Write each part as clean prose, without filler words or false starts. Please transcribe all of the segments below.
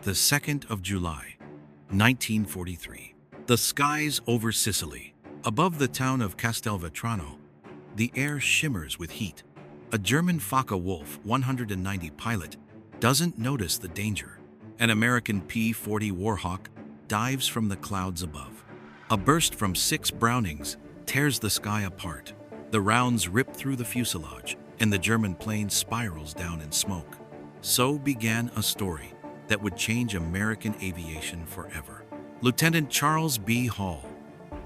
The 2nd of July, 1943. The skies over Sicily. Above the town of Castelvetrano, the air shimmers with heat. A German Focke-Wulf 190 pilot doesn't notice the danger. An American P-40 Warhawk dives from the clouds above. A burst from 6 Brownings tears the sky apart. The rounds rip through the fuselage, and the German plane spirals down in smoke. So began a story that would change American aviation forever. Lieutenant Charles B. Hall,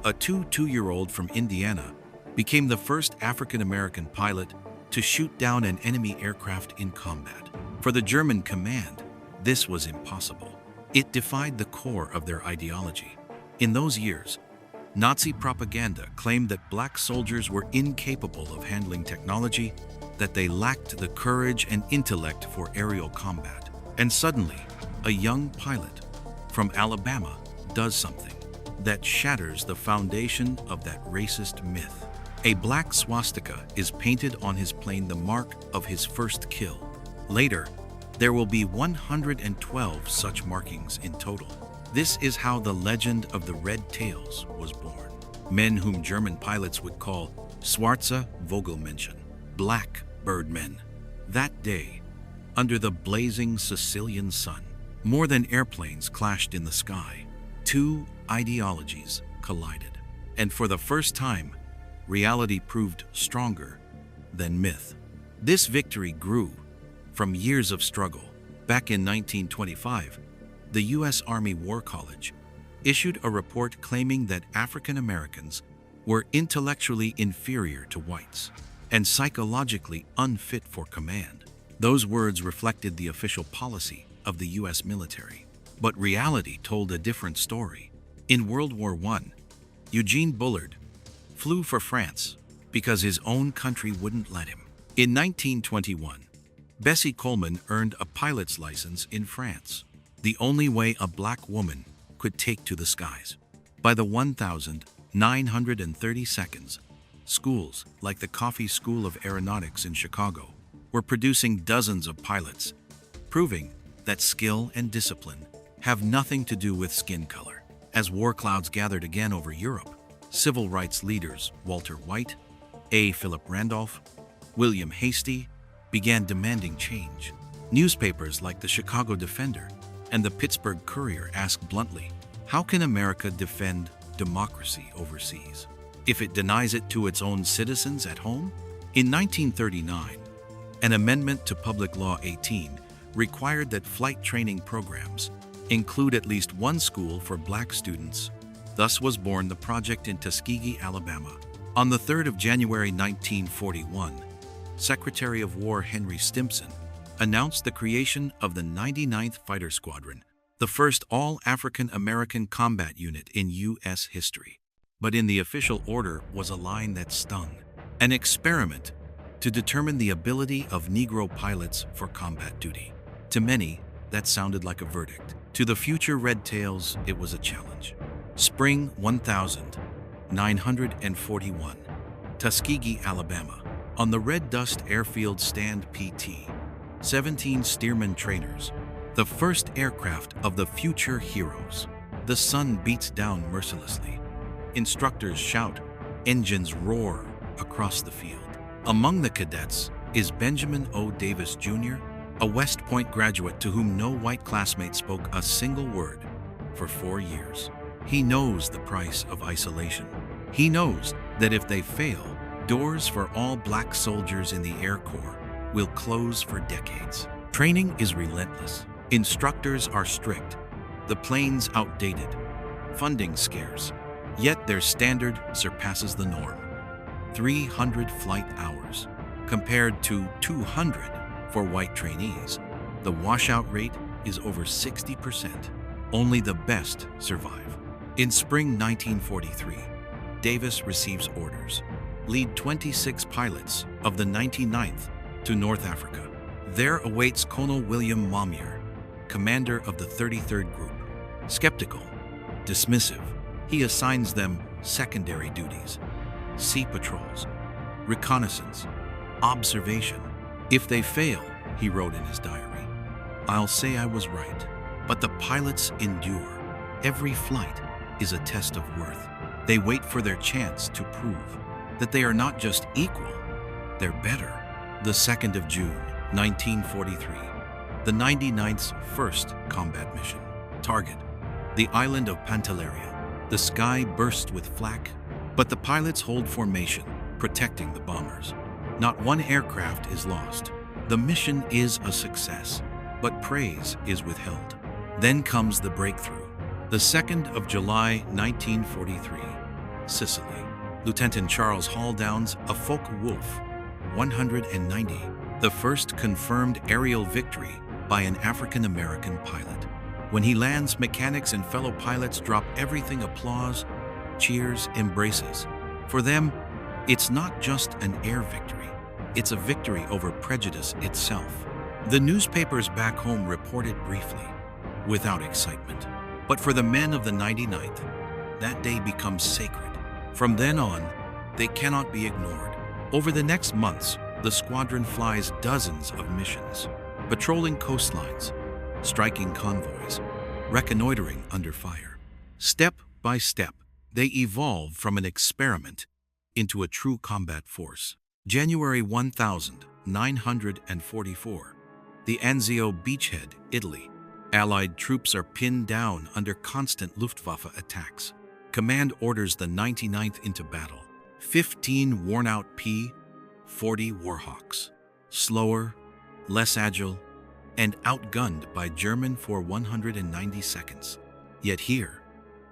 a two-year-old from Indiana, became the first African-American pilot to shoot down an enemy aircraft in combat. For the German command, this was impossible. It defied the core of their ideology. In those years, Nazi propaganda claimed that black soldiers were incapable of handling technology, that they lacked the courage and intellect for aerial combat. And suddenly, a young pilot from Alabama does something that shatters the foundation of that racist myth. A black swastika is painted on his plane, the mark of his first kill. Later, there will be 112 such markings in total. This is how the legend of the Red Tails was born. Men whom German pilots would call Schwarze Vogelmenschen, black birdmen. That day, under the blazing Sicilian sun, more than airplanes clashed in the sky. 2 ideologies collided. And for the first time, reality proved stronger than myth. This victory grew from years of struggle. Back in 1925, the U.S. Army War College issued a report claiming that African Americans were intellectually inferior to whites and psychologically unfit for command. Those words reflected the official policy of the U.S. military. But reality told a different story. In World War I, Eugene Bullard flew for France because his own country wouldn't let him. In 1921, Bessie Coleman earned a pilot's license in France, the only way a black woman could take to the skies. By the 1932nd, schools like the Coffee School of Aeronautics in Chicago were producing dozens of pilots, proving that skill and discipline have nothing to do with skin color. As war clouds gathered again over Europe, civil rights leaders Walter White, A. Philip Randolph, William Hastie began demanding change. Newspapers like the Chicago Defender and the Pittsburgh Courier asked bluntly, how can America defend democracy overseas if it denies it to its own citizens at home? In 1939, an amendment to Public Law 18 required that flight training programs include at least one school for black students. Thus was born the project in Tuskegee, Alabama. On the 3rd of January 1941, Secretary of War Henry Stimson announced the creation of the 99th Fighter Squadron, the first all-African American combat unit in U.S. history. But in the official order was a line that stung, an experiment to determine the ability of Negro pilots for combat duty. To many, that sounded like a verdict. To the future Red Tails, it was a challenge. Spring 1941, Tuskegee, Alabama. On the Red Dust Airfield Stand PT, 17 Stearman trainers, the first aircraft of the future heroes. The sun beats down mercilessly. Instructors shout, engines roar across the field. Among the cadets is Benjamin O. Davis Jr., a West Point graduate to whom no white classmate spoke a single word for 4 years. He knows the price of isolation. He knows that if they fail, doors for all black soldiers in the Air Corps will close for decades. Training is relentless. Instructors are strict. The planes outdated. Funding scarce. Yet their standard surpasses the norm. 300 flight hours compared to 200 for white trainees. The washout rate is over 60%. Only the best survive. In spring 1943, Davis receives orders. Lead 26 pilots of the 99th to North Africa. There awaits Colonel William Maumier, commander of the 33rd Group. Skeptical, dismissive, he assigns them secondary duties: sea patrols, reconnaissance, observation. If they fail, he wrote in his diary, I'll say I was right. But the pilots endure. Every flight is a test of worth. They wait for their chance to prove that they are not just equal, they're better. The 2nd of June, 1943. The 99th's first combat mission. Target: the island of Pantelleria. The sky bursts with flak, but the pilots hold formation, protecting the bombers. Not one aircraft is lost. The mission is a success, but praise is withheld. Then comes the breakthrough. The 2nd of July, 1943. Sicily. Lieutenant Charles Hall downs a Focke-Wulf 190, the first confirmed aerial victory by an African-American pilot. When he lands, mechanics and fellow pilots drop everything: applause, cheers, embraces. For them, it's not just an air victory. It's a victory over prejudice itself. The newspapers back home reported briefly, without excitement. But for the men of the 99th, that day becomes sacred. From then on, they cannot be ignored. Over the next months, the squadron flies dozens of missions, patrolling coastlines, striking convoys, reconnoitering under fire. Step by step, they evolve from an experiment into a true combat force. January 1944. The Anzio beachhead, Italy. Allied troops are pinned down under constant Luftwaffe attacks. Command orders the 99th into battle. 15 worn-out P-40 Warhawks. Slower, less agile, and outgunned by German for 190 seconds. Yet here,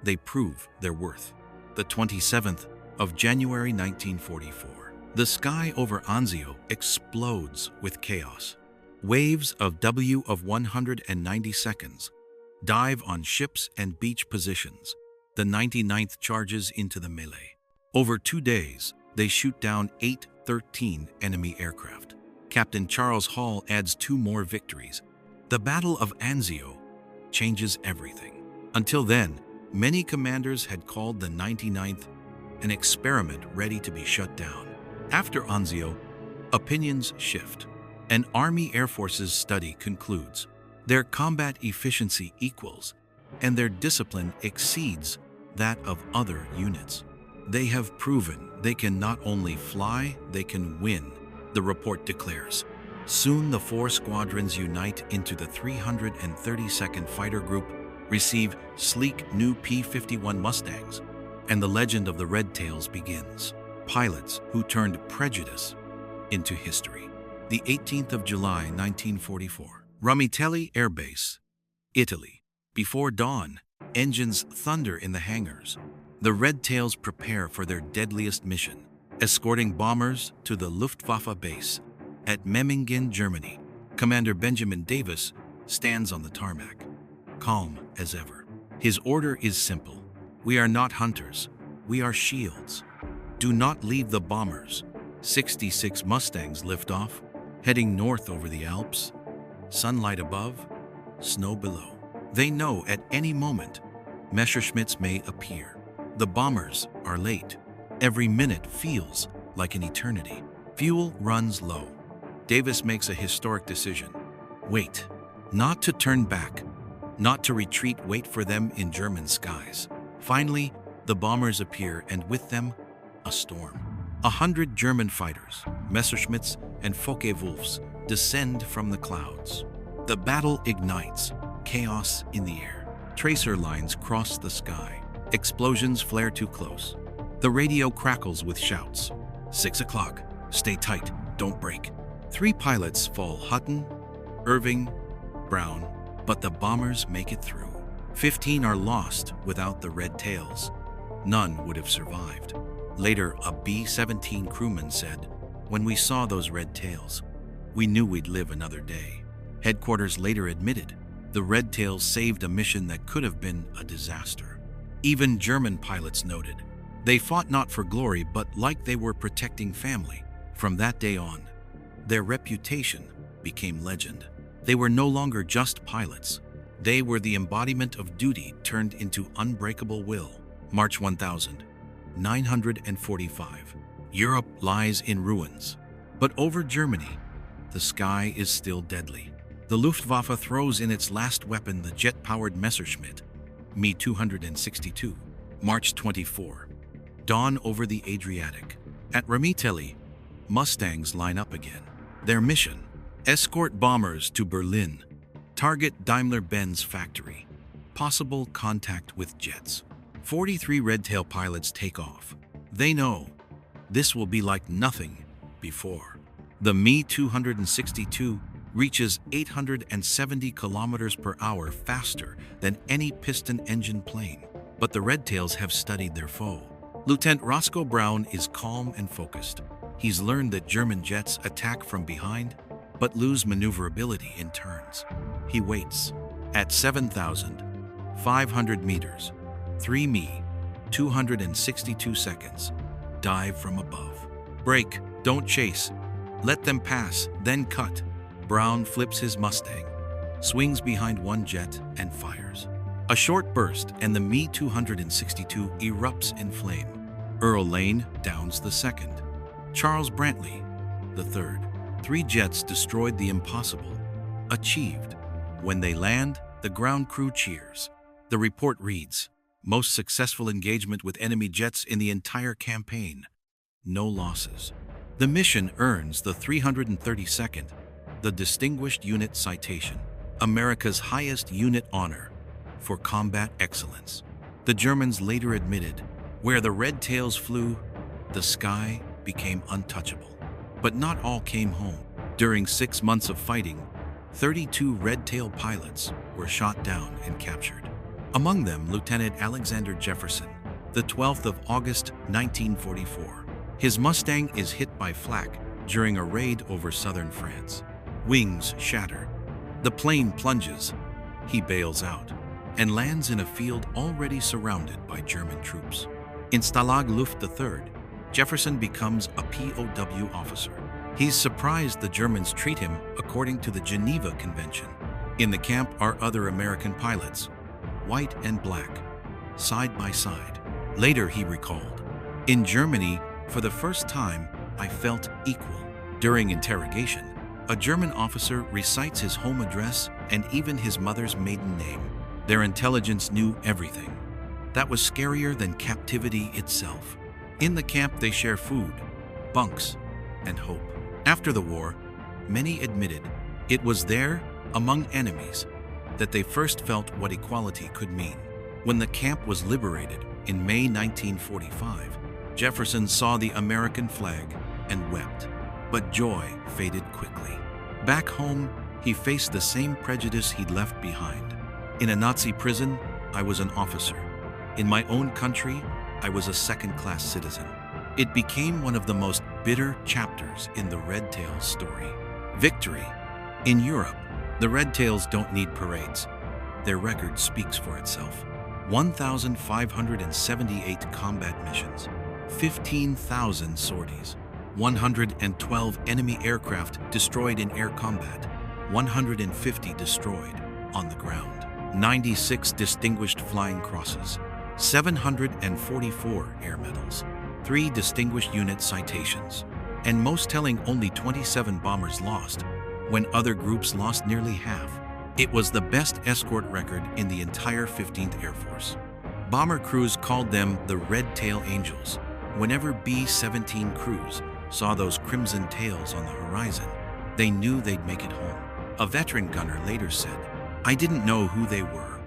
they prove their worth. The 27th of January 1944. The sky over Anzio explodes with chaos. Waves of W of 190 seconds dive on ships and beach positions. The 99th charges into the melee. Over 2 days, they shoot down 813 enemy aircraft. Captain Charles Hall adds 2 more victories. The Battle of Anzio changes everything. Until then, many commanders had called the 99th an experiment ready to be shut down. After Anzio, opinions shift. An Army Air Forces study concludes their combat efficiency equals and their discipline exceeds that of other units. They have proven they can not only fly, they can win, the report declares. Soon the 4 squadrons unite into the 332nd Fighter Group, receive sleek new P-51 Mustangs, and the legend of the Red Tails begins. Pilots who turned prejudice into history. The 18th of July, 1944. Rumitelli Air Base, Italy. Before dawn, engines thunder in the hangars. The Red Tails prepare for their deadliest mission, escorting bombers to the Luftwaffe base at Memmingen, Germany. Commander Benjamin Davis stands on the tarmac, calm as ever. His order is simple. We are not hunters, we are shields. Do not leave the bombers. 66 Mustangs lift off, heading north over the Alps. Sunlight above, snow below. They know at any moment, Messerschmitts may appear. The bombers are late. Every minute feels like an eternity. Fuel runs low. Davis makes a historic decision. Wait. Not to turn back. Not to retreat. Wait for them in German skies. Finally, the bombers appear, and with them, a storm. 100 German fighters, Messerschmitts and Focke-Wulfs, descend from the clouds. The battle ignites, chaos in the air. Tracer lines cross the sky. Explosions flare too close. The radio crackles with shouts. 6 o'clock. Stay tight. Don't break. 3 pilots fall: Hutton, Irving, Brown, but the bombers make it through. 15 are lost without the Red Tails. None would have survived. Later, a B-17 crewman said, "When we saw those Red Tails, we knew we'd live another day." Headquarters later admitted the Red Tails saved a mission that could have been a disaster. Even German pilots noted, they fought not for glory, but like they were protecting family. From that day on, their reputation became legend. They were no longer just pilots. They were the embodiment of duty turned into unbreakable will. March 1945. Europe lies in ruins. But over Germany, the sky is still deadly. The Luftwaffe throws in its last weapon, the jet-powered Messerschmitt, Me-262. March 24. Dawn over the Adriatic. At Ramitelli, Mustangs line up again. Their mission: escort bombers to Berlin. Target Daimler-Benz factory. Possible contact with jets. 43 red-tail pilots take off. They know this will be like nothing before. The Me-262 reaches 870 kilometers per hour faster than any piston-engine plane. But the Red Tails have studied their foe. Lieutenant Roscoe Brown is calm and focused. He's learned that German jets attack from behind, but lose maneuverability in turns. He waits. At 7,500 meters, 3 Me-262 seconds, dive from above. Brake, don't chase. Let them pass, then cut. Brown flips his Mustang, swings behind one jet, and fires. A short burst, and the Me-262 erupts in flame. Earl Lane downs the second. Charles Brantley, the third. 3 jets destroyed the impossible. Achieved. When they land, the ground crew cheers. The report reads, most successful engagement with enemy jets in the entire campaign. No losses. The mission earns the 332nd, the Distinguished Unit Citation, America's highest unit honor for combat excellence. The Germans later admitted, where the Red Tails flew, the sky became untouchable. But not all came home. During 6 months of fighting, 32 Red Tail pilots were shot down and captured. Among them, Lieutenant Alexander Jefferson, the 12th of August, 1944. His Mustang is hit by flak during a raid over southern France. Wings shatter. The plane plunges. He bails out and lands in a field already surrounded by German troops. In Stalag Luft III, Jefferson becomes a POW officer. He's surprised the Germans treat him according to the Geneva Convention. In the camp are other American pilots, white and black, side by side. Later he recalled, in Germany, for the first time, I felt equal. During interrogation, a German officer recites his home address and even his mother's maiden name. Their intelligence knew everything. That was scarier than captivity itself. In the camp, they share food, bunks, and hope. After the war, many admitted it was there, among enemies, that they first felt what equality could mean. When the camp was liberated in May 1945, Jefferson saw the American flag and wept. But joy faded quickly. Back home, he faced the same prejudice he'd left behind. In a Nazi prison, I was an officer. In my own country, I was a second-class citizen. It became one of the most bitter chapters in the Red Tails story. Victory. In Europe, the Red Tails don't need parades. Their record speaks for itself. 1,578 combat missions, 15,000 sorties, 112 enemy aircraft destroyed in air combat, 150 destroyed on the ground, 96 distinguished flying crosses, 744 air medals, 3 distinguished unit citations, and most telling, only 27 bombers lost, when other groups lost nearly half. It was the best escort record in the entire 15th Air Force. Bomber crews called them the Red Tail Angels. Whenever B-17 crews saw those crimson tails on the horizon, they knew they'd make it home. A veteran gunner later said, I didn't know who they were,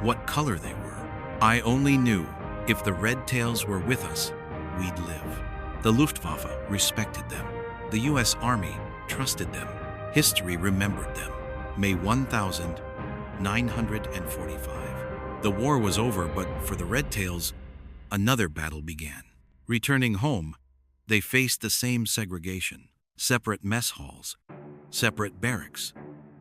what color they were. I only knew if the Red Tails were with us, we'd live. The Luftwaffe respected them. The U.S. Army trusted them. History remembered them. May 1945. The war was over, but for the Red Tails, another battle began. Returning home, they faced the same segregation, separate mess halls, separate barracks,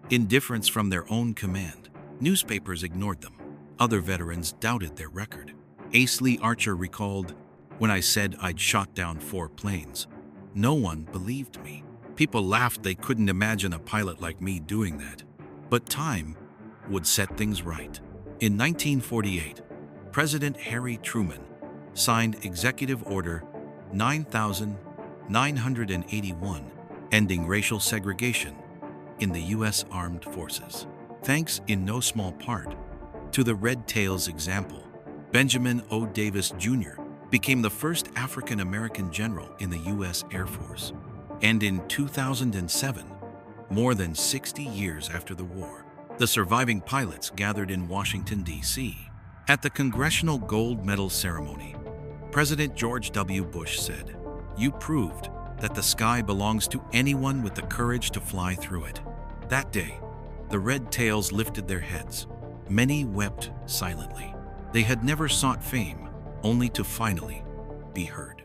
indifference from their own command. Newspapers ignored them. Other veterans doubted their record. Ace Lee Archer recalled, when I said I'd shot down 4 planes, no one believed me. People laughed they couldn't imagine a pilot like me doing that. But time would set things right. In 1948, President Harry Truman signed Executive Order 9,981, ending racial segregation in the U.S. Armed Forces. Thanks in no small part to the Red Tails example, Benjamin O. Davis Jr. became the first African-American general in the U.S. Air Force. And in 2007, more than 60 years after the war, the surviving pilots gathered in Washington, D.C. At the Congressional Gold Medal ceremony, President George W. Bush said, "You proved that the sky belongs to anyone with the courage to fly through it." That day, the Red Tails lifted their heads. Many wept silently. They had never sought fame, only to finally be heard.